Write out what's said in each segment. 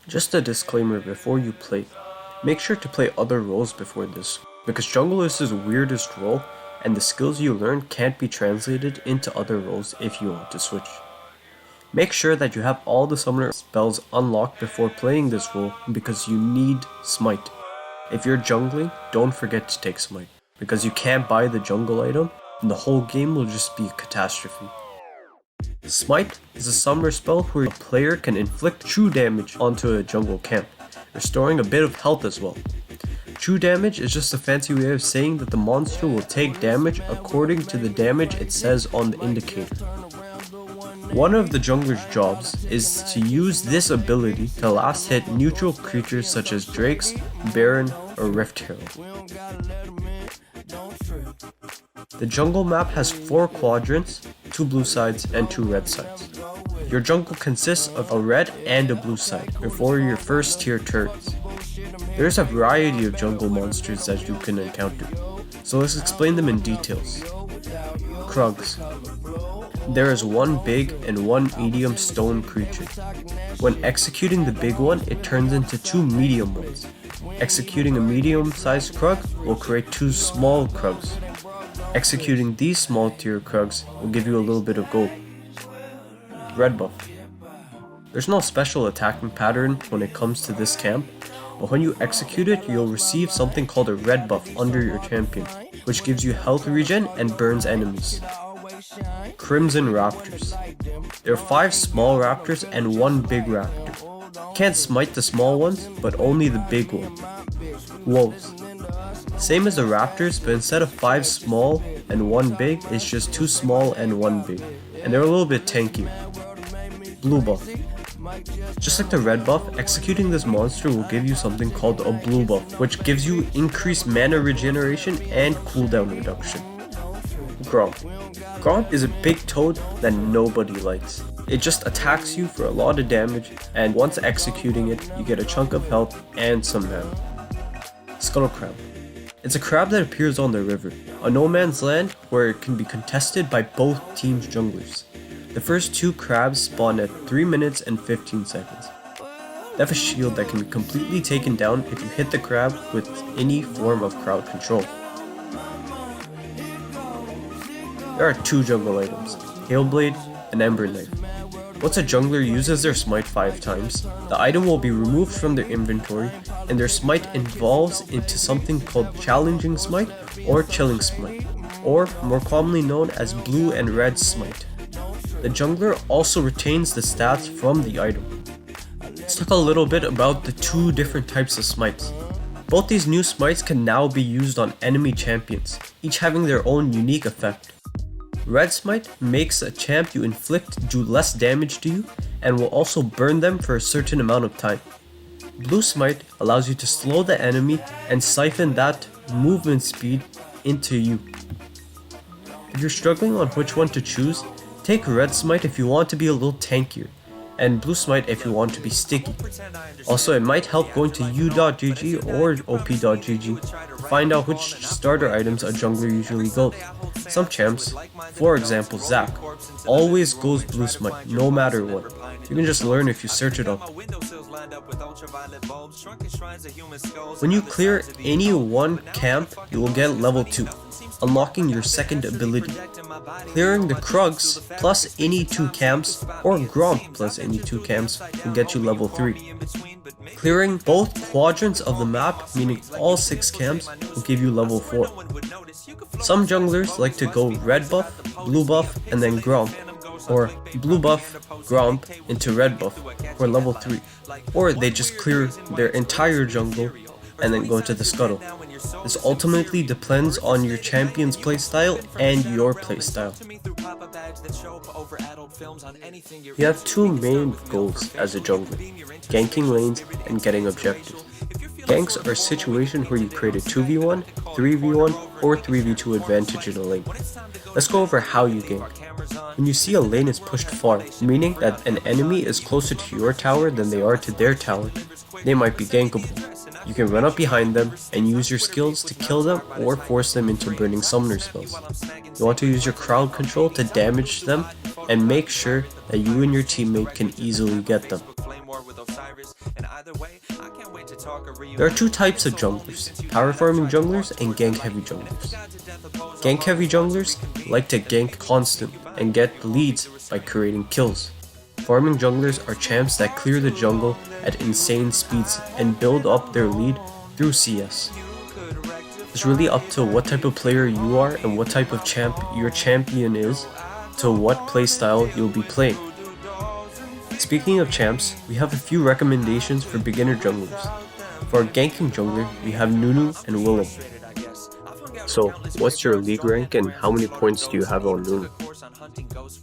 Just a disclaimer before you play, make sure to play other roles before this, because jungle is his weirdest role and the skills you learn can't be translated into other roles if you want to switch. Make sure that you have all the summoner spells unlocked before playing this role because you need Smite. If you're jungling, don't forget to take Smite, because you can't buy the jungle item and the whole game will just be a catastrophe. Smite is a summoner spell where a player can inflict true damage onto a jungle camp, restoring a bit of health as well. True damage is just a fancy way of saying that the monster will take damage according to the damage it says on the indicator. One of the jungler's jobs is to use this ability to last hit neutral creatures such as Drakes, Baron, or Rift Herald. The jungle map has 4 quadrants, 2 blue sides and 2 red sides. Your jungle consists of a red and a blue side before your first tier turrets. There's a variety of jungle monsters that you can encounter, so let's explain them in details. Krugs. There is one big and one medium stone creature. When executing the big one, it turns into 2 medium ones. Executing a medium-sized Krug will create 2 small Krugs. Executing these small tier Krugs will give you a little bit of gold. Red buff. There's no special attacking pattern when it comes to this camp, but when you execute it, you'll receive something called a red buff under your champion, which gives you health regen and burns enemies. Crimson Raptors. There are 5 small raptors and 1 big raptor. You can't smite the small ones, but only the big one. Wolves. Same as the raptors, but instead of 5 small and 1 big, it's just 2 small and 1 big, and they're a little bit tankier. Blue buff. Just like the red buff, executing this monster will give you something called a blue buff, which gives you increased mana regeneration and cooldown reduction. Gromp. Gromp is a big toad that nobody likes. It just attacks you for a lot of damage, and once executing it, you get a chunk of health and some mana. Scuttle Crab. It's a crab that appears on the river, a no man's land where it can be contested by both teams' junglers. The first 2 crabs spawn at 3 minutes and 15 seconds. They have a shield that can be completely taken down if you hit the crab with any form of crowd control. There are 2 jungle items, Hailblade and Ember Knife. Once a jungler uses their smite 5 times, the item will be removed from their inventory and their smite evolves into something called Challenging Smite or Chilling Smite, or more commonly known as Blue and Red Smite. The jungler also retains the stats from the item. Let's talk a little bit about the 2 different types of smites. Both these new smites can now be used on enemy champions, each having their own unique effect. Red Smite makes a champ you inflict do less damage to you and will also burn them for a certain amount of time. Blue Smite allows you to slow the enemy and siphon that movement speed into you. If you're struggling on which one to choose, take Red Smite if you want to be a little tankier, and Blue Smite if you want to be sticky. Also, it might help going to u.gg or op.gg to find out which starter items a jungler usually goes. Some champs, for example Zac, always goes Blue Smite no matter what. You can just learn if you search it up. When you clear any one camp, you will get level 2, unlocking your second ability. Clearing the Krugs plus any 2 camps, or Gromp plus any 2 camps, will get you level 3. Clearing both quadrants of the map, meaning all 6 camps, will give you level 4. Some junglers like to go red buff, blue buff, and then Gromp, or blue buff, Gromp into red buff for level 3, or they just clear their entire jungle and then go to the scuttle. This ultimately depends on your champion's playstyle and your playstyle. You have 2 main goals as a jungler, ganking lanes and getting objectives. Ganks are a situation where you create a 2v1, 3v1, or 3v2 advantage in a lane. Let's go over how you gank. When you see a lane is pushed far, meaning that an enemy is closer to your tower than they are to their tower, they might be gankable. You can run up behind them and use your skills to kill them or force them into burning summoner spells. You want to use your crowd control to damage them and make sure that you and your teammate can easily get them. There are two types of junglers, power farming junglers and gank heavy junglers. Gank heavy junglers like to gank constantly and get leads by creating kills. Farming junglers are champs that clear the jungle at insane speeds and build up their lead through CS. It's really up to what type of player you are and what type of champ your champion is to what playstyle you'll be playing. Speaking of champs, we have a few recommendations for beginner junglers. For a ganking jungler, we have Nunu and Willem. So, what's your league rank and how many points do you have on Nunu?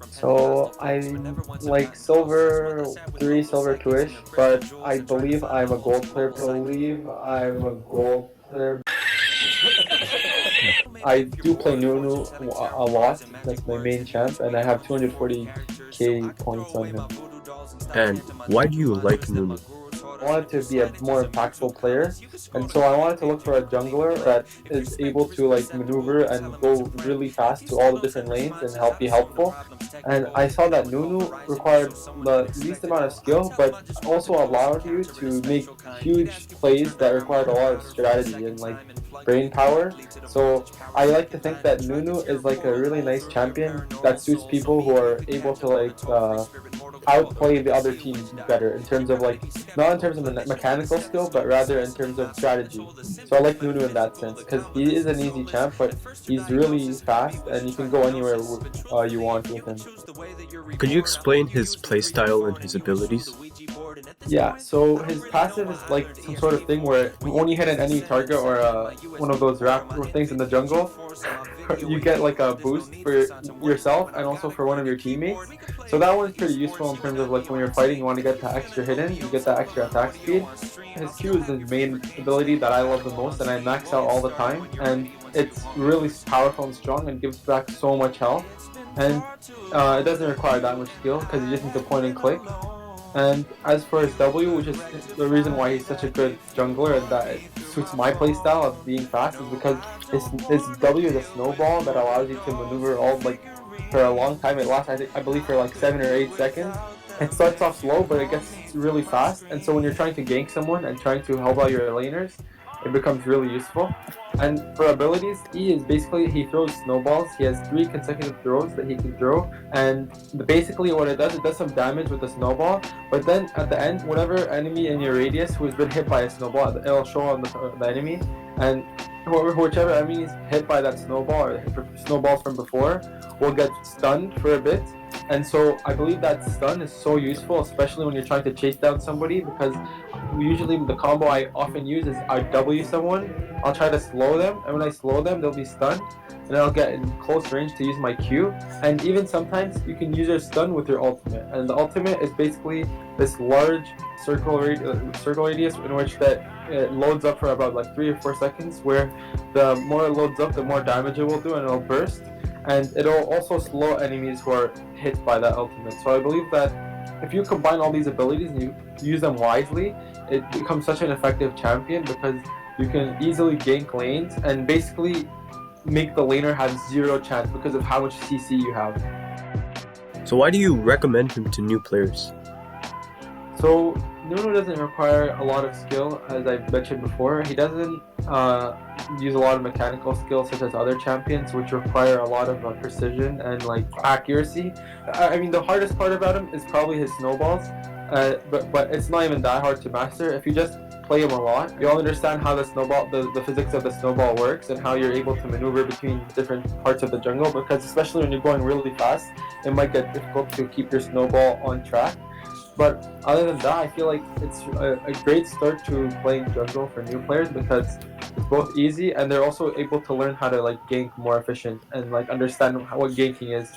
So I'm like silver 3, silver 2-ish, but I believe I'm a gold player. I do play Nunu a lot. That's my main champ, and I have 240k points on him. And why do you like Nunu? I wanted to be a more impactful player, and so I wanted to look for a jungler that is able to like maneuver and go really fast to all the different lanes and be helpful. And I saw that Nunu required the least amount of skill, but also allowed you to make huge plays that required a lot of strategy and like brain power. So I like to think that Nunu is like a really nice champion that suits people who are able to like outplay the other team better in terms of like, not in terms of mechanical skill, but rather in terms of strategy. So I like Nunu in that sense because he is an easy champ, but he's really fast and you can go anywhere you want with him. Could you explain his playstyle and his abilities? Yeah, so his passive is like some sort of thing where when you hit an enemy target or one of those raptor things in the jungle, you get like a boost for yourself and also for one of your teammates. So that one's pretty useful in terms of like when you're fighting, you want to get that extra hidden, you get that extra attack speed. His Q is his main ability that I love the most and I max out all the time, and it's really powerful and strong and gives back so much health. And it doesn't require that much skill because you just need to point and click. And as for his W, which is the reason why he's such a good jungler and that it suits my playstyle of being fast, is because his W is a snowball that allows you to maneuver all like for a long time. It lasts, I believe, for like 7 or 8 seconds. It starts off slow, but it gets really fast. And so when you're trying to gank someone and trying to help out your laners, it becomes really useful. And for abilities, he throws snowballs. He has 3 consecutive throws that he can throw, and basically what it does some damage with the snowball, but then at the end, whatever enemy in your radius who has been hit by a snowball, it'll show on the enemy, and whichever enemy is hit by that snowball or snowballs from before will get stunned for a bit. And so I believe that stun is so useful, especially when you're trying to chase down somebody, because usually the combo I often use is I W someone, I'll try to slow them, and when I slow them, they'll be stunned, and I'll get in close range to use my Q. And even sometimes you can use your stun with your ultimate, and the ultimate is basically this large circle radius in which that it loads up for about like 3 or 4 seconds, where the more it loads up, the more damage it will do, and it'll burst. And it'll also slow enemies who are hit by that ultimate. So I believe that if you combine all these abilities and you use them wisely, it becomes such an effective champion because you can easily gank lanes and basically make the laner have 0 chance because of how much CC you have. So why do you recommend him to new players? So Nunu doesn't require a lot of skill, as I mentioned before. He doesn't use a lot of mechanical skills such as other champions, which require a lot of precision and like accuracy. I mean, the hardest part about him is probably his snowballs, but it's not even that hard to master. If you just play him a lot, you'll understand how the physics of the snowball works and how you're able to maneuver between different parts of the jungle, because especially when you're going really fast, it might get difficult to keep your snowball on track. But other than that, I feel like it's a great start to playing jungle for new players because it's both easy and they're also able to learn how to like gank more efficient and like understand what ganking is.